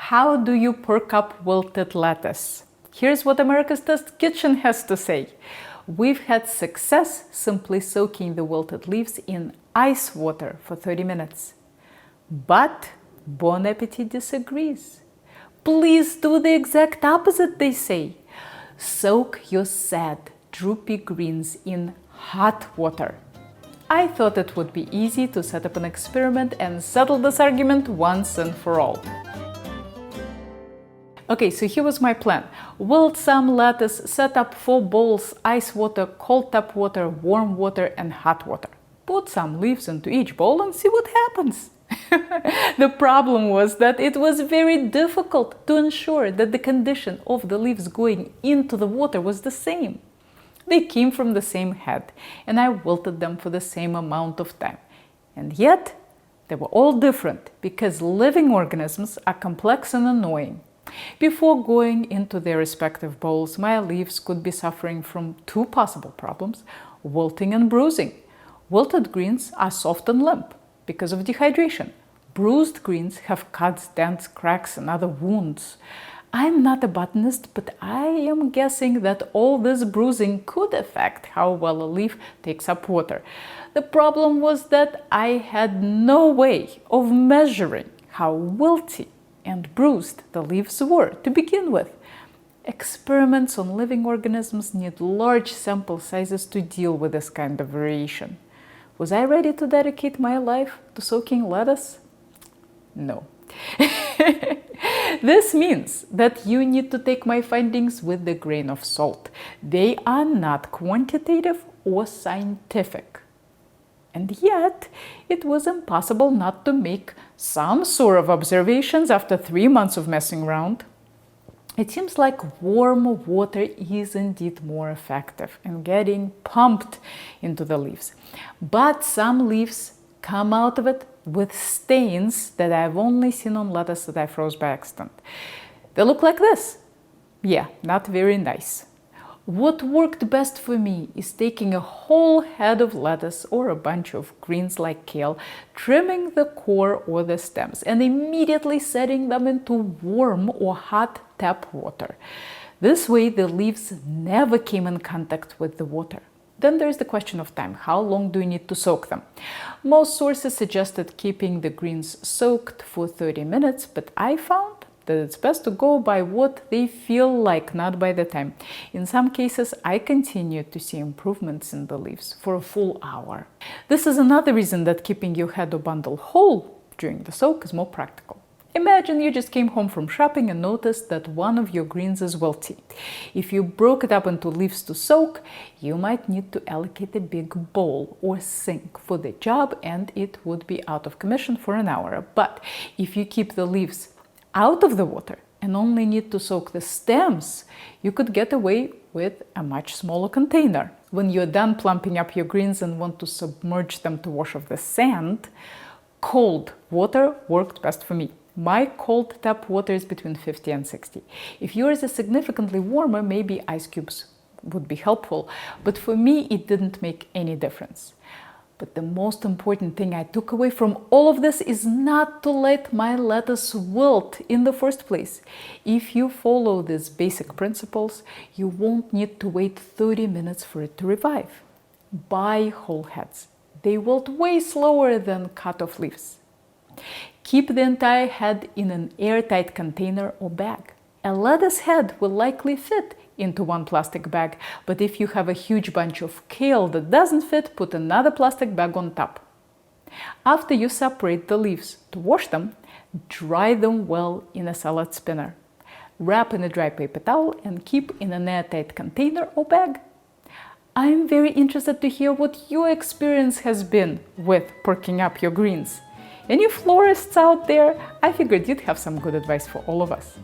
How do you perk up wilted lettuce? Here's what America's Test Kitchen has to say. We've had success simply soaking the wilted leaves in ice water for 30 minutes. But Bon Appetit disagrees. Please do the exact opposite, they say. Soak your sad, droopy greens in hot water. I thought it would be easy to set up an experiment and settle this argument once and for all. Okay, so here was my plan. Wilt some lettuce, set up 4 bowls, ice water, cold tap water, warm water, and hot water. Put some leaves into each bowl and see what happens. The problem was that it was very difficult to ensure that the condition of the leaves going into the water was the same. They came from the same head, and I wilted them for the same amount of time. And yet, they were all different because living organisms are complex and annoying. Before going into their respective bowls, my leaves could be suffering from 2 possible problems: wilting and bruising. Wilted greens are soft and limp because of dehydration. Bruised greens have cuts, dents, cracks, and other wounds. I'm not a botanist, but I am guessing that all this bruising could affect how well a leaf takes up water. The problem was that I had no way of measuring how wilty and bruised the leaves were to begin with. Experiments on living organisms need large sample sizes to deal with this kind of variation. Was I ready to dedicate my life to soaking lettuce? No. This means that you need to take my findings with a grain of salt. They are not quantitative or scientific. And yet, it was impossible not to make some sort of observations after 3 months of messing around. It seems like warm water is indeed more effective in getting pumped into the leaves. But some leaves come out of it with stains that I've only seen on lettuce that I froze by accident. They look like this. Yeah, not very nice. What worked best for me is taking a whole head of lettuce or a bunch of greens like kale, trimming the core or the stems, and immediately setting them into warm or hot tap water. This way the leaves never came in contact with the water. Then there's the question of time. How long do you need to soak them? Most sources suggested keeping the greens soaked for 30 minutes, but I found that it's best to go by what they feel like, not by the time. In some cases, I continued to see improvements in the leaves for a full hour. This is another reason that keeping your head or bundle whole during the soak is more practical. Imagine you just came home from shopping and noticed that one of your greens is wilty. If you broke it up into leaves to soak, you might need to allocate a big bowl or sink for the job, and it would be out of commission for an hour. But if you keep the leaves out of the water and only need to soak the stems, you could get away with a much smaller container. When you're done plumping up your greens and want to submerge them to wash off the sand, cold water worked best for me. My cold tap water is between 50 and 60. If yours is significantly warmer, maybe ice cubes would be helpful, but for me it didn't make any difference. But the most important thing I took away from all of this is not to let my lettuce wilt in the first place. If you follow these basic principles, you won't need to wait 30 minutes for it to revive. Buy whole heads. They wilt way slower than cut-off leaves. Keep the entire head in an airtight container or bag. A lettuce head will likely fit into one plastic bag, but if you have a huge bunch of kale that doesn't fit, put another plastic bag on top. After you separate the leaves to wash them, dry them well in a salad spinner. Wrap in a dry paper towel and keep in an airtight container or bag. I'm very interested to hear what your experience has been with perking up your greens. Any florists out there? I figured you'd have some good advice for all of us.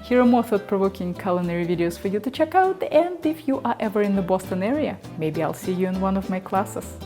Here are more thought-provoking culinary videos for you to check out, and if you are ever in the Boston area, maybe I'll see you in one of my classes.